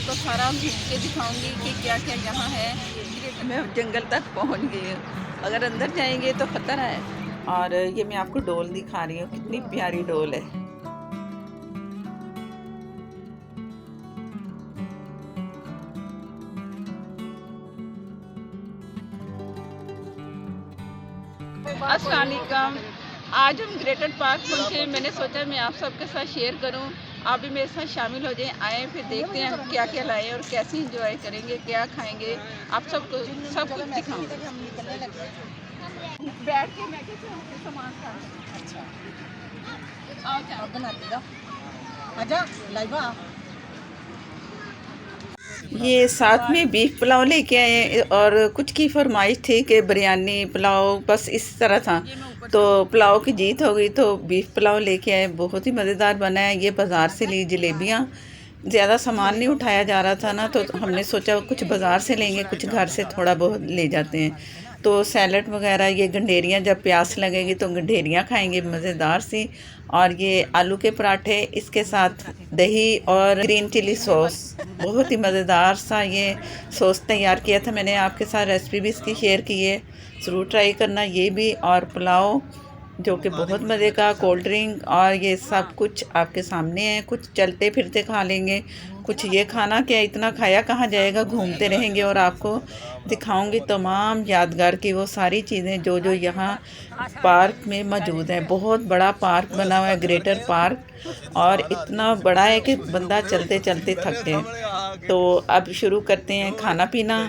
आपको सारा घूम के दिखाऊंगी कि क्या क्या यहाँ है। मैं जंगल तक पहुँच गई हूँ, अगर अंदर जाएंगे तो खतरा है। और ये मैं आपको डोल दिखा रही हूँ, कितनी प्यारी डोल है। अस्सलाम वालेकुम। आज हम ग्रेटर पार्क पहुँचे। मैंने सोचा मैं आप सबके साथ शेयर करूं, आप भी मेरे साथ शामिल हो जाएं। आए फिर देखते हैं हम क्या क्या लाए और कैसे इंजॉय करेंगे, क्या खाएंगे, आप सबको सब कुछ दिखाऊंगे। बैठ के मैं कैसे सामान अच्छा आओ चाय बनाते जाओ। आजा लाइबा। ये साथ में बीफ पुलाव लेके आए और कुछ की फरमाइश थी कि बिरयानी पुलाव, बस इस तरह था। तो पुलाव की जीत हो गई तो बीफ पुलाव लेके आए, बहुत ही मज़ेदार बना है। ये बाज़ार से ली जलेबियाँ, ज़्यादा सामान नहीं उठाया जा रहा था ना, तो हमने सोचा कुछ बाज़ार से लेंगे, कुछ घर से थोड़ा बहुत ले जाते हैं। तो सैलड वगैरह, ये गंडेरियाँ, जब प्यास लगेगी तो गंडेरियाँ खाएंगे मज़ेदार सी। और ये आलू के पराठे, इसके साथ दही और ग्रीन चिली सॉस, बहुत ही मज़ेदार सा ये सॉस तैयार किया था मैंने। आपके साथ रेसिपी भी इसकी शेयर की है, ज़रूर ट्राई करना ये भी। और पुलाव जो कि बहुत मज़े का, कोल्ड ड्रिंक, और ये सब कुछ आपके सामने है। कुछ चलते फिरते खा लेंगे, कुछ ये खाना क्या, इतना खाया कहाँ जाएगा, घूमते रहेंगे और आपको दिखाऊंगी तमाम यादगार की वो सारी चीज़ें जो जो यहाँ पार्क में मौजूद है। बहुत बड़ा पार्क बना हुआ है, ग्रेटर पार्क, और इतना बड़ा है कि बंदा चलते चलते थक जाए। तो अब शुरू करते हैं खाना पीना।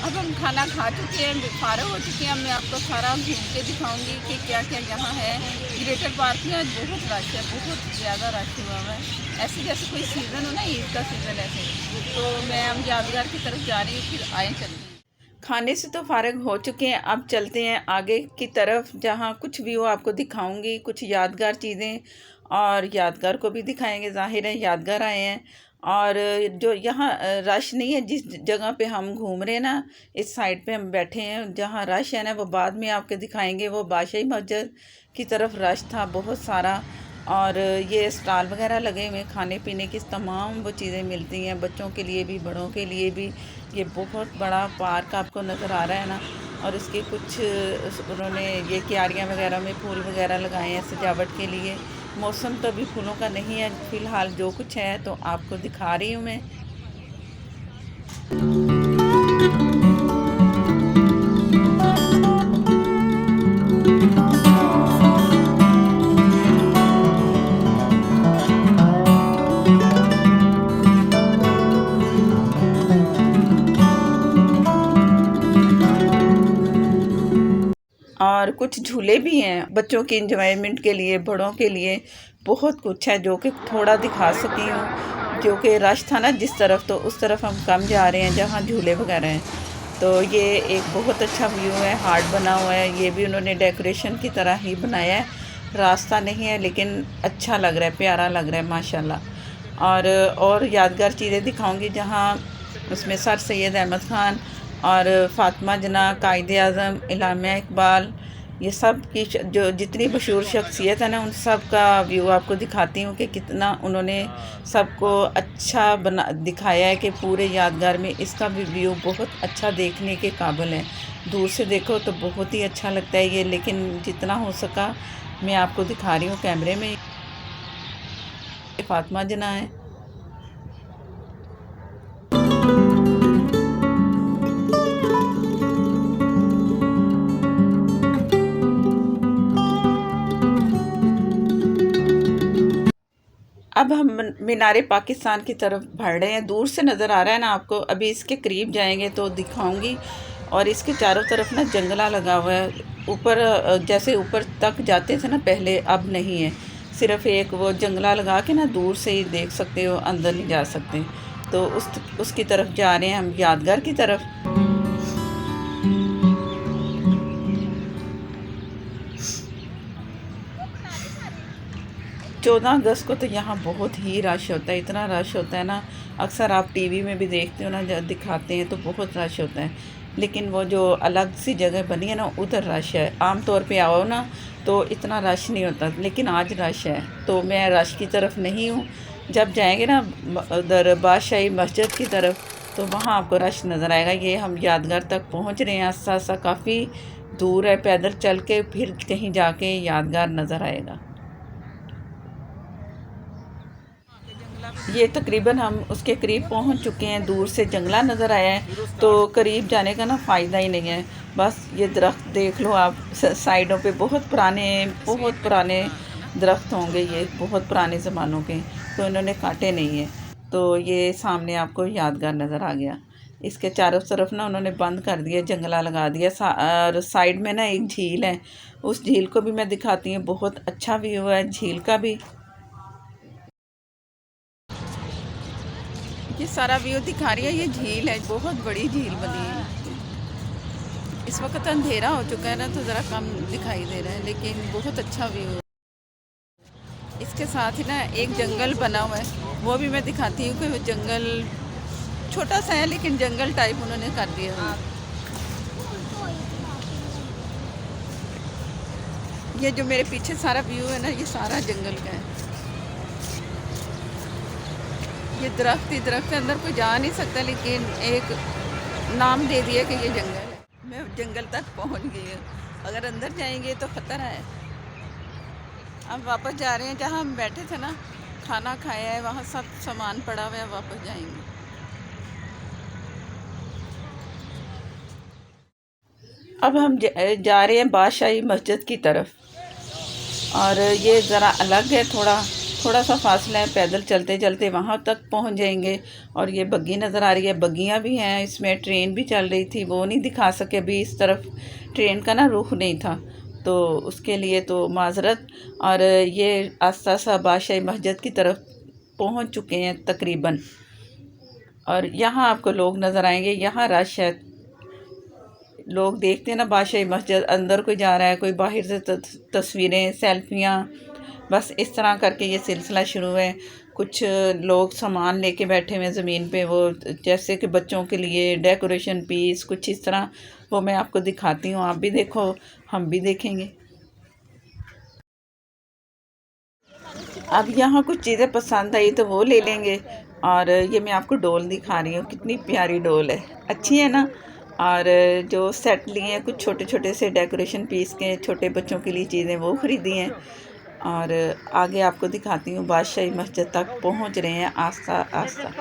अब हम खाना खा चुके हैं, फारग हो चुके हैं। मैं आपको सारा घूम के दिखाऊंगी कि क्या क्या यहाँ है। ग्रेटर पार्क में आज बहुत रश है, बहुत ज़्यादा रश हुआ है। ऐसे जैसे कोई सीज़न हो ना, ईद का सीज़न ऐसे। तो मैं हम यादगार की तरफ जा रही हूँ, फिर आए चलते हैं। खाने से तो फारग हो चुके हैं, अब चलते हैं आगे की तरफ, जहाँ कुछ व्यू आपको दिखाऊंगी, कुछ यादगार चीज़ें, और यादगार को भी दिखाएंगे। ज़ाहिर है यादगार आए हैं। और जो यहाँ रश नहीं है, जिस जगह पे हम घूम रहे हैं ना, इस साइड पे हम बैठे हैं, जहाँ रश है ना वो बाद में आपके दिखाएंगे। वो बादशाही मस्जिद की तरफ रश था बहुत सारा। और ये स्टॉल वगैरह लगे हुए, खाने पीने की तमाम वो चीज़ें मिलती हैं, बच्चों के लिए भी, बड़ों के लिए भी। ये बहुत बड़ा पार्क आपको नज़र आ रहा है ना। और इसके कुछ उन्होंने ये क्यारियाँ वगैरह में फूल वगैरह लगाए हैं सजावट के लिए। मौसम तो अभी फूलों का नहीं है फ़िलहाल, जो कुछ है तो आपको दिखा रही हूँ मैं। और कुछ झूले भी हैं बच्चों के इंजॉयमेंट के लिए, बड़ों के लिए बहुत कुछ है जो कि थोड़ा दिखा सकी हूँ। जो कि रश था ना जिस तरफ, तो उस तरफ हम कम जा रहे हैं जहाँ झूले वगैरह हैं। तो ये एक बहुत अच्छा व्यू है, हार्ट बना हुआ है, ये भी उन्होंने डेकोरेशन की तरह ही बनाया है। रास्ता नहीं है लेकिन अच्छा लग रहा है, प्यारा लग रहा है माशाल्लाह। और यादगार चीज़ें दिखाऊंगी जहाँ उसमें सर सैयद अहमद ख़ान और फ़ातिमा जना, कायदे आज़म, इलामिया इकबाल, ये सब की जो जितनी मशहूर शख्सियत है ना, उन सब का व्यू आपको दिखाती हूँ कि कितना उन्होंने सबको अच्छा बना दिखाया है कि पूरे यादगार में इसका भी व्यू बहुत अच्छा देखने के काबिल है। दूर से देखो तो बहुत ही अच्छा लगता है ये, लेकिन जितना हो सका मैं आपको दिखा रही हूँ कैमरे में। फ़ातिमा जना है। अब हम मीनारे पाकिस्तान की तरफ बढ़ रहे हैं, दूर से नज़र आ रहा है ना आपको, अभी इसके करीब जाएंगे तो दिखाऊंगी। और इसके चारों तरफ ना जंगला लगा हुआ है, ऊपर जैसे ऊपर तक जाते थे ना पहले, अब नहीं है। सिर्फ एक वो जंगला लगा के ना दूर से ही देख सकते हो, अंदर नहीं जा सकते। तो उसकी तरफ जा रहे हैं हम, यादगार की तरफ। 14 अगस्त को तो यहाँ बहुत ही रश होता है, इतना रश होता है ना। अक्सर आप टीवी में भी देखते हो ना, जब दिखाते हैं तो बहुत रश होता है। लेकिन वो जो अलग सी जगह बनी है ना, उधर रश है। आम तौर पे आओ ना तो इतना रश नहीं होता, लेकिन आज रश है। तो मैं रश की तरफ नहीं हूँ। जब जाएंगे ना उधर बादशाही मस्जिद की तरफ, तो वहाँ आपको रश नज़र आएगा। ये हम यादगार तक पहुँच रहे हैं। आस्ता आस्ता काफ़ी दूर है, पैदल चल के फिर कहीं जाके यादगार नज़र आएगा। ये तकरीबन हम उसके करीब पहुंच चुके हैं। दूर से जंगला नज़र आया है, तो करीब जाने का ना फ़ायदा ही नहीं है। बस ये दरख्त देख लो आप, साइडों पे बहुत पुराने दरख्त होंगे, ये बहुत पुराने ज़मानों के, तो इन्होंने काटे नहीं है। तो ये सामने आपको यादगार नज़र आ गया। इसके चारों तरफ ना उन्होंने बंद कर दिया, जंगला लगा दिया। और साइड में ना एक झील है, उस झील को भी मैं दिखाती हूँ। बहुत अच्छा व्यू है झील का भी। ये सारा व्यू दिखा रही है, ये झील है, बहुत बड़ी झील बनी है। इस वक्त अंधेरा हो चुका है ना, तो ज़रा कम दिखाई दे रहा है, लेकिन बहुत अच्छा व्यू है। इसके साथ ही ना एक जंगल बना हुआ है, वो भी मैं दिखाती हूँ कि वो जंगल छोटा सा है, लेकिन जंगल टाइप उन्होंने कर दिया है। ये जो मेरे पीछे सारा व्यू है ना, ये सारा जंगल का है। ये दरख्त ही दरख्त, अंदर कोई जा नहीं सकता, लेकिन एक नाम दे दिया कि ये जंगल है। मैं जंगल तक पहुंच गई हूँ। अगर अंदर जाएंगे तो ख़तरा है। अब वापस जा रहे हैं, जहाँ हम बैठे थे ना, खाना खाया है, वहाँ सब सामान पड़ा हुआ है, वापस जाएंगे। अब हम जा रहे हैं बादशाही मस्जिद की तरफ, और ये ज़रा अलग है, थोड़ा सा फासला है। पैदल चलते चलते वहाँ तक पहुँच जाएंगे। और ये बग्गी नज़र आ रही है, बग्गियाँ भी हैं इसमें। ट्रेन भी चल रही थी, वो नहीं दिखा सके अभी। इस तरफ ट्रेन का ना रुख नहीं था, तो उसके लिए तो माजरत। और ये आस्ता आस्ता बादशाही मस्जिद की तरफ पहुँच चुके हैं तकरीबन। और यहाँ आपको लोग नज़र आएंगे, यहाँ रश है। लोग देखते हैं ना बादशाही मस्जिद, अंदर कोई जा रहा है, कोई बाहर से तस्वीरें, सेल्फियाँ, बस इस तरह करके ये सिलसिला शुरू है। कुछ लोग सामान लेके बैठे हुए हैं ज़मीन पे, वो जैसे कि बच्चों के लिए डेकोरेशन पीस, कुछ इस तरह। वो मैं आपको दिखाती हूँ, आप भी देखो, हम भी देखेंगे। अब यहाँ कुछ चीज़ें पसंद आई तो वो ले लेंगे। और ये मैं आपको डोल दिखा रही हूँ, कितनी प्यारी डोल है, अच्छी है ना। और जो सेट लिए हैं कुछ छोटे छोटे से डेकोरेशन पीस के, छोटे बच्चों के लिए चीज़ें वो ख़रीदी हैं। और आगे आपको दिखाती हूँ, बादशाही मस्जिद तक पहुँच रहे हैं आस्ता आस्ता।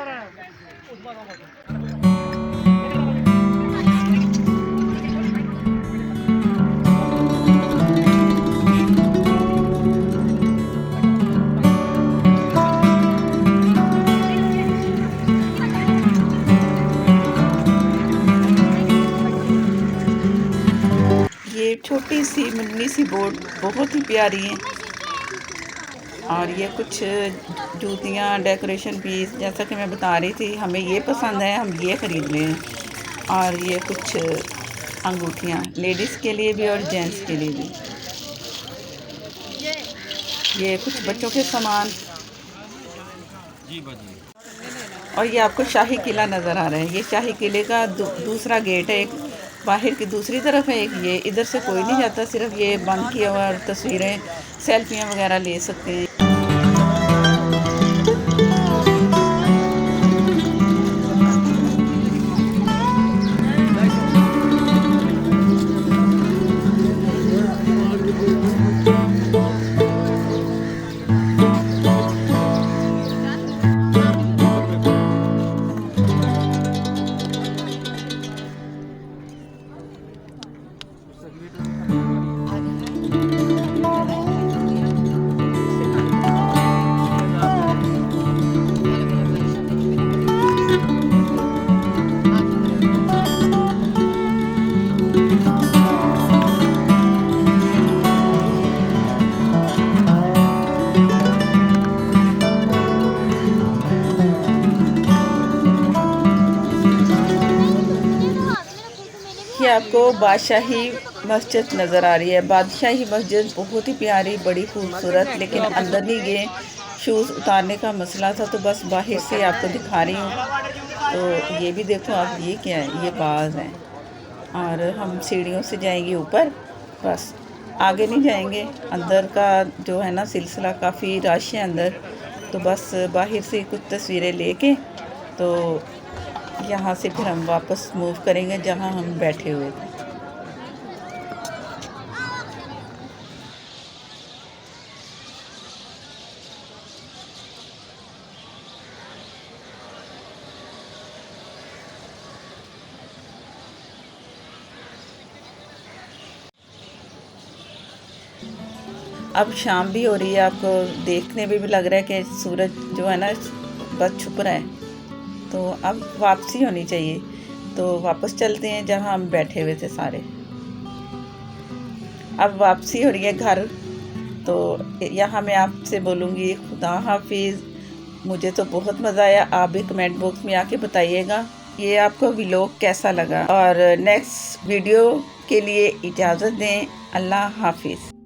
ये छोटी सी मुन्नी सी बोट बहुत ही प्यारी है। और ये कुछ जूतियाँ, डेकोरेशन पीस, जैसा कि मैं बता रही थी, हमें ये पसंद है, हम ये ख़रीद लें। और ये कुछ अंगूठियाँ, लेडीज़ के लिए भी और जेंट्स के लिए भी। ये कुछ बच्चों के सामान। और ये आपको शाही किला नज़र आ रहा है, ये शाही किले का दूसरा गेट है। एक बाहर की दूसरी तरफ है, एक ये। इधर से कोई नहीं जाता, सिर्फ ये बंद किया हुआ, और तस्वीरें, सेल्फियाँ वगैरह ले सकते हैं। आपको बादशाही मस्जिद नज़र आ रही है। बादशाही मस्जिद बहुत ही प्यारी, बड़ी खूबसूरत, लेकिन अंदर नहीं गए, शूज़ उतारने का मसला था, तो बस बाहर से आपको दिखा रही हूँ। तो ये भी देखो आप, ये क्या है, ये बाज़ हैं और हम सीढ़ियों से जाएंगे ऊपर, बस आगे नहीं जाएंगे। अंदर का जो है ना सिलसिला काफ़ी रश है अंदर, तो बस बाहर से कुछ तस्वीरें लेके तो यहाँ से फिर हम वापस मूव करेंगे जहाँ हम बैठे हुए थे। अब शाम भी हो रही है, आपको देखने में भी लग रहा है कि सूरज जो है ना बस छुप रहा है, तो अब वापसी होनी चाहिए। तो वापस चलते हैं जहाँ हम बैठे हुए थे सारे। अब वापसी हो रही है घर, तो यहाँ मैं आपसे बोलूँगी खुदा हाफिज़। मुझे तो बहुत मज़ा आया, आप भी कमेंट बॉक्स में आके बताइएगा ये आपको व्लॉग कैसा लगा, और नेक्स्ट वीडियो के लिए इजाज़त दें। अल्लाह हाफिज़।